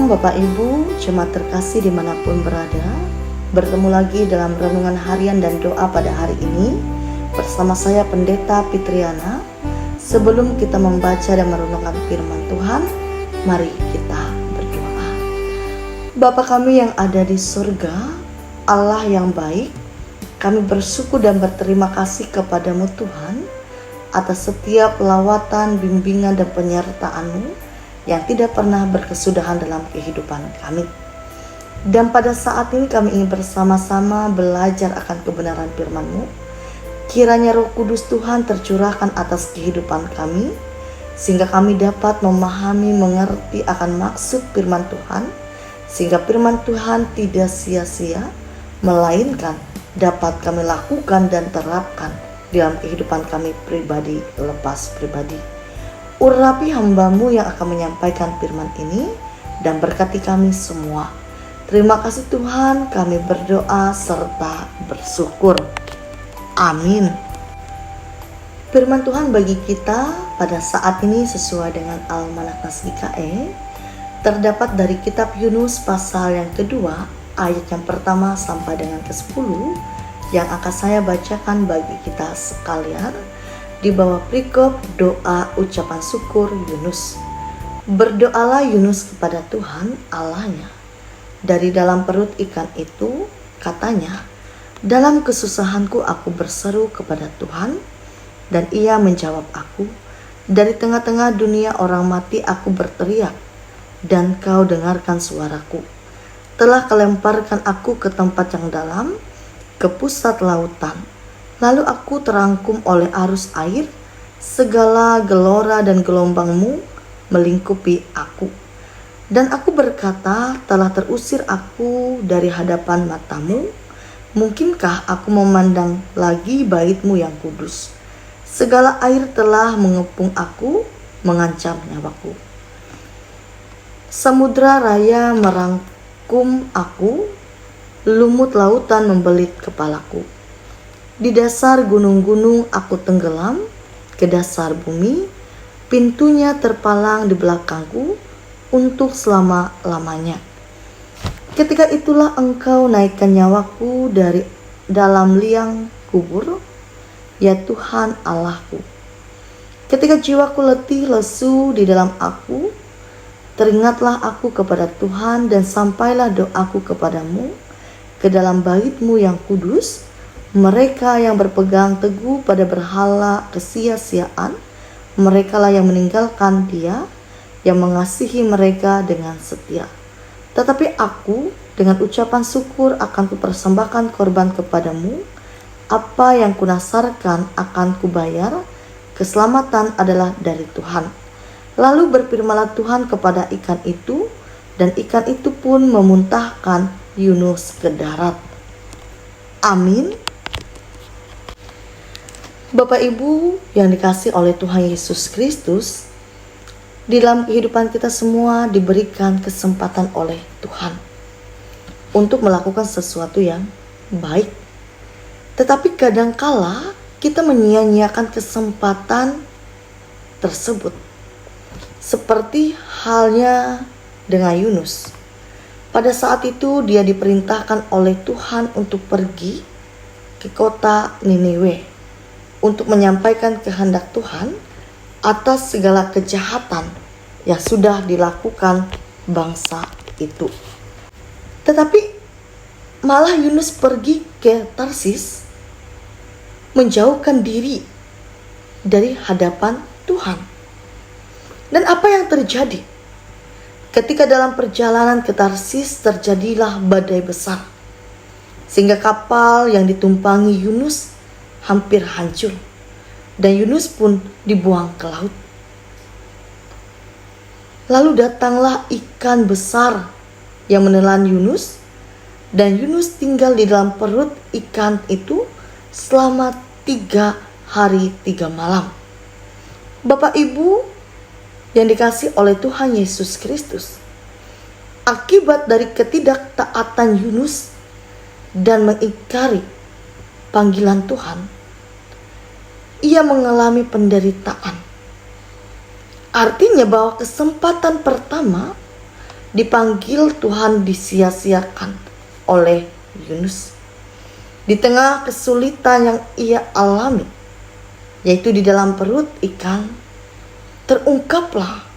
Shalom Bapak Ibu, jemaat terkasih dimanapun berada. Bertemu lagi dalam renungan harian dan doa pada hari ini bersama saya Pendeta Fitriana. Sebelum kita membaca dan merenungkan firman Tuhan, mari kita berdoa. Bapa kami yang ada di surga, Allah yang baik, kami bersyukur dan berterima kasih kepadamu Tuhan atas setiap lawatan, bimbingan dan penyertaan-Mu yang tidak pernah berkesudahan dalam kehidupan kami. Dan pada saat ini kami ingin bersama-sama belajar akan kebenaran firman-Mu. Kiranya Roh Kudus Tuhan tercurahkan atas kehidupan kami, sehingga kami dapat memahami, mengerti akan maksud firman Tuhan, sehingga firman Tuhan tidak sia-sia, melainkan dapat kami lakukan dan terapkan dalam kehidupan kami pribadi lepas pribadi. Urapi hamba-Mu yang akan menyampaikan firman ini dan berkati kami semua. Terima kasih Tuhan, kami berdoa serta bersyukur. Amin. Firman Tuhan bagi kita pada saat ini sesuai dengan Almanak Nasdikae terdapat dari kitab Yunus pasal yang kedua ayat yang pertama sampai dengan ke-10 yang akan saya bacakan bagi kita sekalian. Di bawah perikop doa ucapan syukur Yunus. Berdoalah Yunus kepada Tuhan Allahnya. Dari dalam perut ikan itu, katanya, dalam kesusahanku aku berseru kepada Tuhan, dan Ia menjawab aku. Dari tengah-tengah dunia orang mati aku berteriak, dan Kau dengarkan suaraku. Telah kelemparkan aku ke tempat yang dalam, ke pusat lautan. Lalu aku terangkum oleh arus air, segala gelora dan gelombang-Mu melingkupi aku. Dan aku berkata, telah terusir aku dari hadapan mata-Mu. Mungkinkah aku memandang lagi bait-Mu yang kudus? Segala air telah mengepung aku, mengancam nyawaku. Samudra raya merangkum aku, lumut lautan membelit kepalaku. Di dasar gunung-gunung aku tenggelam, ke dasar bumi, pintunya terpalang di belakangku untuk selama-lamanya. Ketika itulah Engkau naikkan nyawaku dari dalam liang kubur, ya Tuhan Allahku. Ketika jiwaku letih lesu di dalam aku, teringatlah aku kepada Tuhan dan sampailah doaku kepadamu, ke dalam bait-Mu yang kudus. Mereka yang berpegang teguh pada berhala kesia-siaan, merekalah yang meninggalkan Dia, yang mengasihi mereka dengan setia. Tetapi aku dengan ucapan syukur akan kupersembahkan korban kepadamu. Apa yang kunasarkan akan kubayar, keselamatan adalah dari Tuhan. Lalu berfirmanlah Tuhan kepada ikan itu, dan ikan itu pun memuntahkan Yunus ke darat. Amin. Bapak Ibu yang dikasihi oleh Tuhan Yesus Kristus, di dalam kehidupan kita semua diberikan kesempatan oleh Tuhan untuk melakukan sesuatu yang baik. Tetapi kadangkala kita menyia-nyiakan kesempatan tersebut. Seperti halnya dengan Yunus. Pada saat itu dia diperintahkan oleh Tuhan untuk pergi ke kota Niniwe untuk menyampaikan kehendak Tuhan atas segala kejahatan yang sudah dilakukan bangsa itu. Tetapi malah Yunus pergi ke Tarsis, menjauhkan diri dari hadapan Tuhan. Dan apa yang terjadi? Ketika dalam perjalanan ke Tarsis terjadilah badai besar, sehingga kapal yang ditumpangi Yunus hampir hancur, dan Yunus pun dibuang ke laut. Lalu datanglah ikan besar yang menelan Yunus, dan Yunus tinggal di dalam perut ikan itu selama 3 hari 3 malam. Bapak Ibu yang dikasihi oleh Tuhan Yesus Kristus, akibat dari ketidaktaatan Yunus dan mengingkari panggilan Tuhan, ia mengalami penderitaan. Artinya bahwa kesempatan pertama dipanggil Tuhan disia-siakan oleh Yunus. Di tengah kesulitan yang ia alami, yaitu di dalam perut ikan, terungkaplah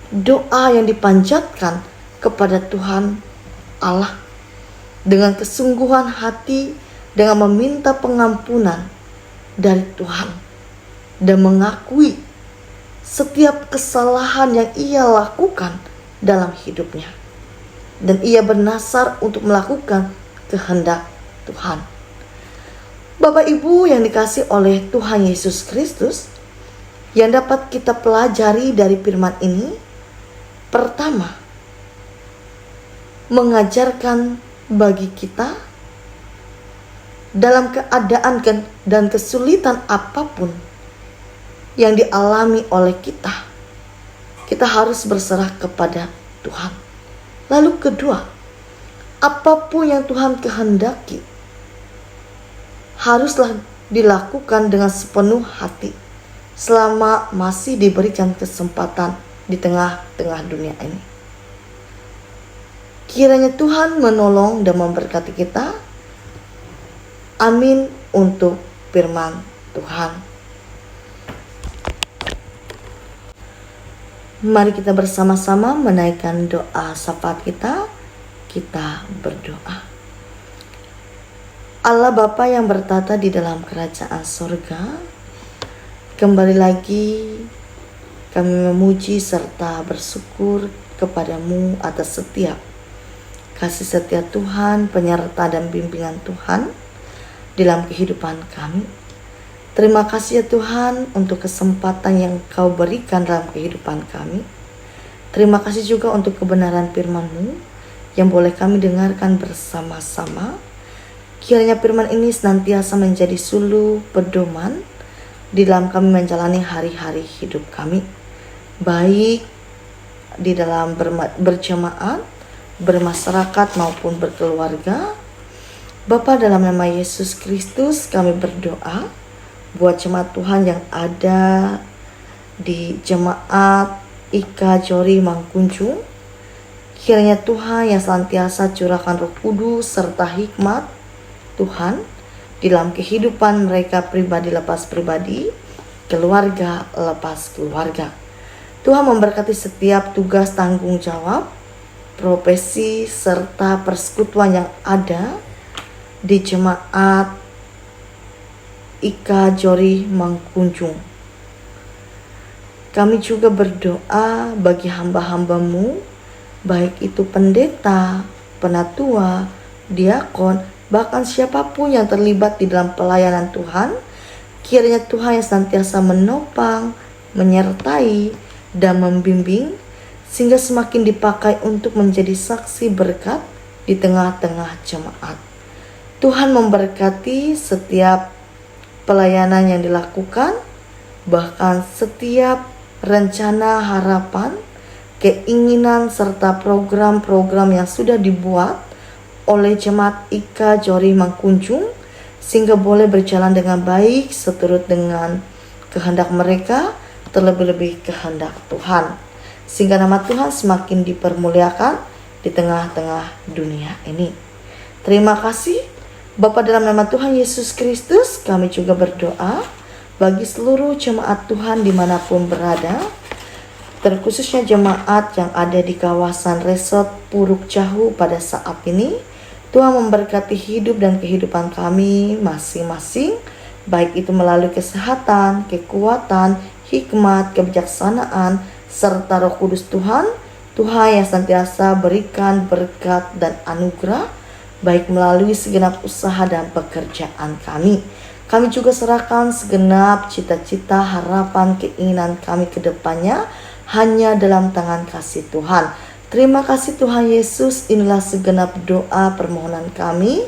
doa yang dipanjatkan kepada Tuhan Allah dengan kesungguhan hati, dengan meminta pengampunan dari Tuhan dan mengakui setiap kesalahan yang ia lakukan dalam hidupnya, dan ia bernasar untuk melakukan kehendak Tuhan. Bapak Ibu yang dikasihi oleh Tuhan Yesus Kristus, yang dapat kita pelajari dari firman ini, pertama, mengajarkan bagi kita dalam keadaan dan kesulitan apapun yang dialami oleh kita harus berserah kepada Tuhan. Lalu kedua, apapun yang Tuhan kehendaki haruslah dilakukan dengan sepenuh hati selama masih diberikan kesempatan di tengah-tengah dunia ini. Kiranya Tuhan menolong dan memberkati kita. Amin untuk firman Tuhan. Mari kita bersama-sama menaikkan doa syafaat kita. Kita berdoa. Allah Bapa yang bertata di dalam kerajaan sorga, kembali lagi kami memuji serta bersyukur kepadamu atas setiap kasih setia Tuhan, penyerta dan bimbingan Tuhan dalam kehidupan kami. Terima kasih ya Tuhan untuk kesempatan yang Kau berikan dalam kehidupan kami. Terima kasih juga untuk kebenaran firman-Mu yang boleh kami dengarkan bersama-sama. Kiranya firman ini senantiasa menjadi suluh pedoman di dalam kami menjalani hari-hari hidup kami, baik di dalam berjemaat, bermasyarakat maupun berkeluarga. Bapa, dalam nama Yesus Kristus kami berdoa buat jemaat Tuhan yang ada di jemaat IKA Jori Mangkunjung. Kiranya Tuhan yang senantiasa curahkan Roh Kudus serta hikmat Tuhan di dalam kehidupan mereka pribadi lepas pribadi, keluarga lepas keluarga. Tuhan memberkati setiap tugas tanggung jawab, profesi serta persekutuan yang ada di jemaat IKA Jori Mangkunjung. Kami juga berdoa bagi hamba-hamba-Mu, baik itu pendeta, penatua, diakon, bahkan siapapun yang terlibat di dalam pelayanan Tuhan. Kiranya Tuhan yang senantiasa menopang, menyertai, dan membimbing, sehingga semakin dipakai untuk menjadi saksi berkat di tengah-tengah jemaat. Tuhan memberkati setiap pelayanan yang dilakukan, bahkan setiap rencana, harapan, keinginan, serta program-program yang sudah dibuat oleh jemaat IKA Jori Mangkunjung, sehingga boleh berjalan dengan baik seturut dengan kehendak mereka, terlebih-lebih kehendak Tuhan, sehingga nama Tuhan semakin dipermuliakan di tengah-tengah dunia ini. Terima kasih Bapa, dalam nama Tuhan Yesus Kristus kami juga berdoa bagi seluruh jemaat Tuhan dimanapun berada, terkhususnya jemaat yang ada di kawasan Resort Puruk Jahu pada saat ini. Tuhan memberkati hidup dan kehidupan kami masing-masing, baik itu melalui kesehatan, kekuatan, hikmat, kebijaksanaan, serta Roh Kudus Tuhan. Tuhan yang senantiasa berikan berkat dan anugerah, baik melalui segenap usaha dan pekerjaan kami. Kami juga serahkan segenap cita-cita, harapan, keinginan kami ke depannya hanya dalam tangan kasih Tuhan. Terima kasih Tuhan Yesus, inilah segenap doa permohonan kami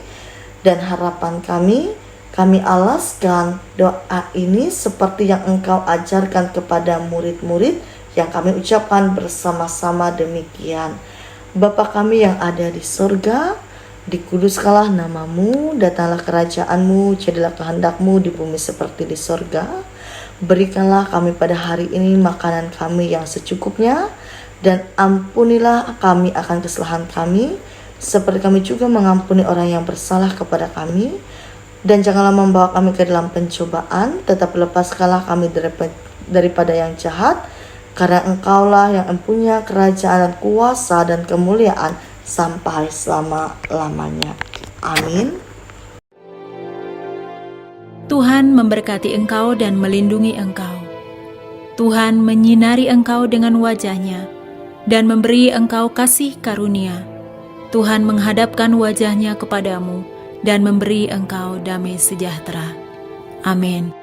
dan harapan kami. Kami alaskan doa ini seperti yang Engkau ajarkan kepada murid-murid yang kami ucapkan bersama-sama demikian. Bapa kami yang ada di sorga, dikuduskanlah namamu, datanglah kerajaanmu, jadilah kehendakmu di bumi seperti di sorga. Berikanlah kami pada hari ini makanan kami yang secukupnya, Dan ampunilah kami akan kesalahan kami, seperti kami juga mengampuni orang yang bersalah kepada kami. Dan janganlah membawa kami ke dalam pencobaan, tetapi lepaskanlah kami daripada yang jahat, karena Engkaulah yang mempunyai kerajaan dan kuasa dan kemuliaan sampai selama-lamanya. Amin. Tuhan memberkati engkau dan melindungi engkau. Tuhan menyinari engkau dengan wajah-Nya dan memberi engkau kasih karunia. Tuhan menghadapkan wajah-Nya kepadamu dan memberi engkau damai sejahtera. Amin.